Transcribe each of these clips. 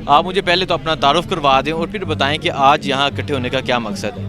آپ مجھے پہلے تو اپنا تعارف کروا دیں اور پھر بتائیں کہ آج یہاں اکٹھے ہونے کا کیا مقصد ہے؟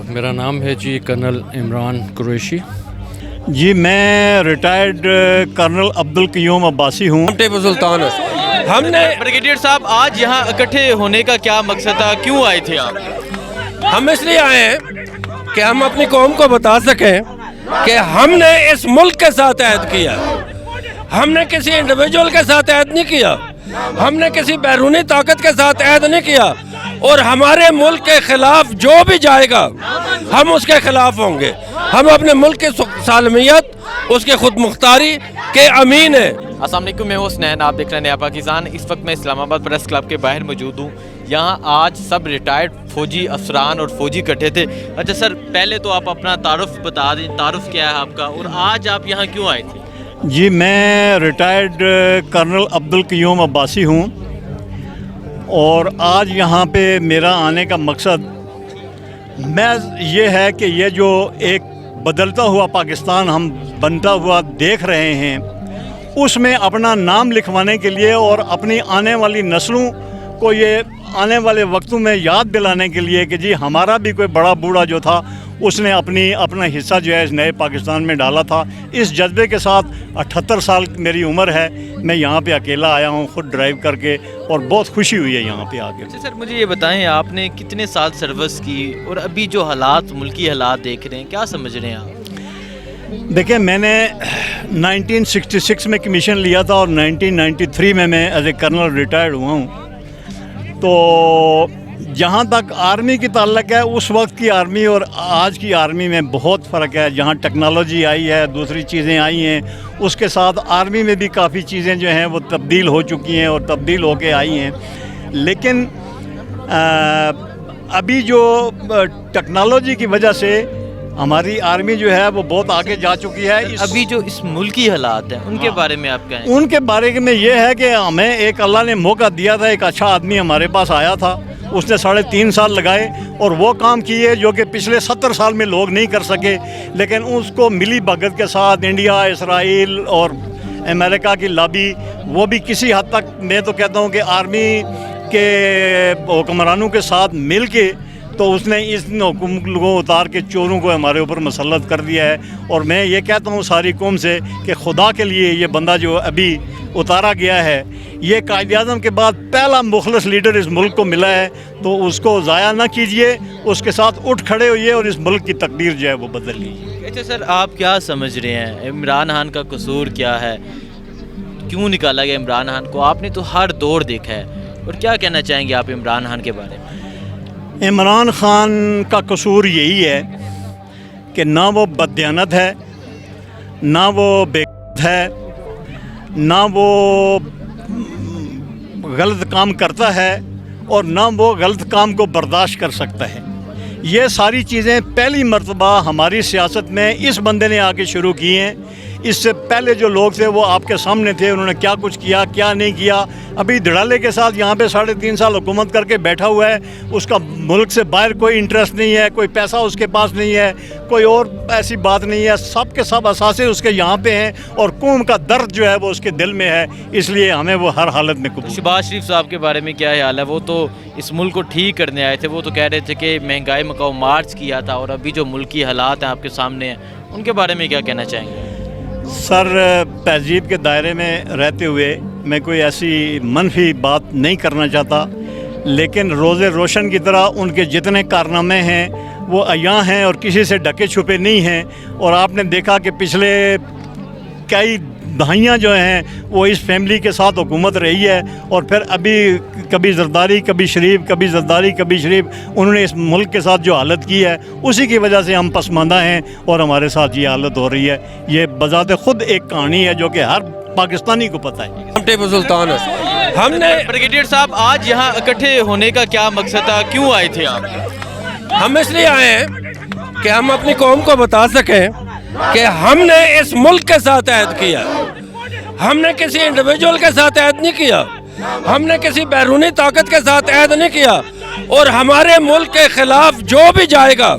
میرا نام ہے جی کرنل عمران قریشی. جی میں ریٹائرڈ کرنل عبدالقیوم عباسی ہوں. ٹیپو سلطان ہے. ہم نے بریگیڈیئر صاحب آج یہاں اکٹھے ہونے کا کیا مقصد تھا, کیوں آئے تھے آپ؟ ہم اس لیے آئے ہیں کہ ہم اپنی قوم کو بتا سکیں کہ ہم نے اس ملک کے ساتھ عہد کیا. ہم نے کسی انڈیویجول کے ساتھ عہد نہیں کیا, ہم نے کسی بیرونی طاقت کے ساتھ عہد نہیں کیا, اور ہمارے ملک کے خلاف جو بھی جائے گا ہم اس کے خلاف ہوں گے. ہم اپنے ملک کی سالمیت, اس کے خود مختاری کے امین ہیں. السلام علیکم, میں ہوں حسنین, آپ دیکھ رہے ہیں نیا پاکستان. اس وقت میں اسلام آباد پریس کلب کے باہر موجود ہوں. یہاں آج سب ریٹائرڈ فوجی افسران اور فوجی اکٹھے تھے. اچھا سر, پہلے تو آپ اپنا تعارف بتا دیں, تعارف کیا ہے آپ کا, اور آج آپ یہاں کیوں آئے تھے؟ جی میں ریٹائرڈ کرنل عبدالقیوم عباسی ہوں, اور آج یہاں پہ میرا آنے کا مقصد محض یہ ہے کہ یہ جو ایک بدلتا ہوا پاکستان ہم بنتا ہوا دیکھ رہے ہیں, اس میں اپنا نام لکھوانے کے لیے اور اپنی آنے والی نسلوں کو یہ آنے والے وقتوں میں یاد دلانے کے لیے کہ جی ہمارا بھی کوئی بڑا بوڑھا جو تھا اس نے اپنا حصہ جو ہے اس نئے پاکستان میں ڈالا تھا. اس جذبے کے ساتھ 78 سال میری عمر ہے, میں یہاں پہ اکیلا آیا ہوں خود ڈرائیو کر کے, اور بہت خوشی ہوئی ہے یہاں پہ آ کے. اچھا سر, مجھے یہ بتائیں آپ نے کتنے سال سروس کی, اور ابھی جو حالات ملکی حالات دیکھ رہے ہیں کیا سمجھ رہے ہیں آپ؟ دیکھیں, میں نے 1966 میں کمیشن لیا تھا اور 1993 میں ایز اے کرنل ریٹائرڈ ہوا ہوں. تو جہاں تک آرمی کی تعلق ہے, اس وقت کی آرمی اور آج کی آرمی میں بہت فرق ہے. جہاں ٹیکنالوجی آئی ہے, دوسری چیزیں آئی ہیں, اس کے ساتھ آرمی میں بھی کافی چیزیں جو ہیں وہ تبدیل ہو چکی ہیں اور تبدیل ہو کے آئی ہیں. لیکن ابھی جو ٹیکنالوجی کی وجہ سے ہماری آرمی جو ہے وہ بہت آگے جا چکی ہے. ابھی جو اس ملکی حالات ہیں ان کے بارے میں آپ کہیں؟ ان کے بارے میں یہ ہے کہ ہمیں ایک اللہ نے موقع دیا تھا, ایک اچھا آدمی ہمارے پاس آیا تھا, اس نے 3.5 سال لگائے اور وہ کام کیے جو کہ پچھلے 70 سال میں لوگ نہیں کر سکے. لیکن اس کو ملی بھگت کے ساتھ انڈیا, اسرائیل اور امریکہ کی لابی, وہ بھی کسی حد تک میں تو کہتا ہوں کہ آرمی کے حکمرانوں کے ساتھ مل کے تو اس نے اس حکومت کو اتار کے چوروں کو ہمارے اوپر مسلط کر دیا ہے. اور میں یہ کہتا ہوں ساری قوم سے کہ خدا کے لیے یہ بندہ جو ابھی اتارا گیا ہے, یہ قائد اعظم کے بعد پہلا مخلص لیڈر اس ملک کو ملا ہے, تو اس کو ضائع نہ کیجئے, اس کے ساتھ اٹھ کھڑے ہوئیے اور اس ملک کی تقدیر جو ہے وہ بدل لیجیے. اچھا سر, آپ کیا سمجھ رہے ہیں عمران خان کا قصور کیا ہے, کیوں نکالا گیا عمران خان کو؟ آپ نے تو ہر دور دیکھا ہے, اور کیا کہنا چاہیں گے آپ عمران خان کے بارے میں؟ عمران خان کا قصور یہی ہے کہ نہ وہ بددیانت ہے, نہ وہ بے ہے, نہ وہ غلط کام کرتا ہے, اور نہ وہ غلط کام کو برداشت کر سکتا ہے. یہ ساری چیزیں پہلی مرتبہ ہماری سیاست میں اس بندے نے آ کے شروع کی ہیں. اس سے پہلے جو لوگ تھے وہ آپ کے سامنے تھے, انہوں نے کیا کچھ کیا کیا نہیں کیا. ابھی دھڑالے کے ساتھ یہاں پہ 3.5 سال حکومت کر کے بیٹھا ہوا ہے, اس کا ملک سے باہر کوئی انٹرسٹ نہیں ہے, کوئی پیسہ اس کے پاس نہیں ہے, کوئی اور ایسی بات نہیں ہے. سب کے سب اثاثے اس کے یہاں پہ ہیں, اور قوم کا درد جو ہے وہ اس کے دل میں ہے, اس لیے ہمیں وہ ہر حالت میں قبول. شہباز شریف صاحب کے بارے میں کیا حال ہے؟ وہ تو اس ملک کو ٹھیک کرنے آئے تھے, وہ تو کہہ رہے تھے کہ مہنگائی مکاؤ مارچ کیا تھا, اور ابھی جو ملکی حالات ہیں آپ کے سامنے ہیں, ان کے بارے میں کیا کہنا چاہیں گے؟ سر, تہذیب کے دائرے میں رہتے ہوئے میں کوئی ایسی منفی بات نہیں کرنا چاہتا, لیکن روز روشن کی طرح ان کے جتنے کارنامے ہیں وہ عیاں ہیں اور کسی سے ڈھکے چھپے نہیں ہیں. اور آپ نے دیکھا کہ پچھلے کئی دہائیاں جو ہیں وہ اس فیملی کے ساتھ حکومت رہی ہے, اور پھر ابھی کبھی زرداری کبھی شریف, کبھی زرداری کبھی شریف, انہوں نے اس ملک کے ساتھ جو حالت کی ہے اسی کی وجہ سے ہم پسماندہ ہیں, اور ہمارے ساتھ یہ حالت ہو رہی ہے. یہ بذات خود ایک کہانی ہے جو کہ ہر پاکستانی کو پتہ ہے. ٹیپو سلطان ہے. ہم نے بریگیڈیئر صاحب آج یہاں اکٹھے ہونے کا کیا مقصد تھا, کیوں آئے تھے آپ؟ ہم اس لیے آئے ہیں کہ ہم اپنی قوم کو بتا سکیں کہ ہم نے اس ملک کے ساتھ عہد کیا. ہم نے کسی انڈیویجول کے ساتھ عہد نہیں کیا, ہم نے کسی بیرونی طاقت کے ساتھ عہد نہیں کیا, اور ہمارے ملک کے خلاف جو بھی جائے گا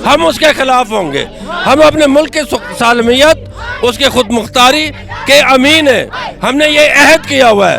ہم اس کے خلاف ہوں گے. ہم اپنے ملک کی سالمیت, اس کے خود مختاری کے امین ہیں. ہم نے یہ عہد کیا ہوا ہے,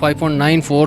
5.94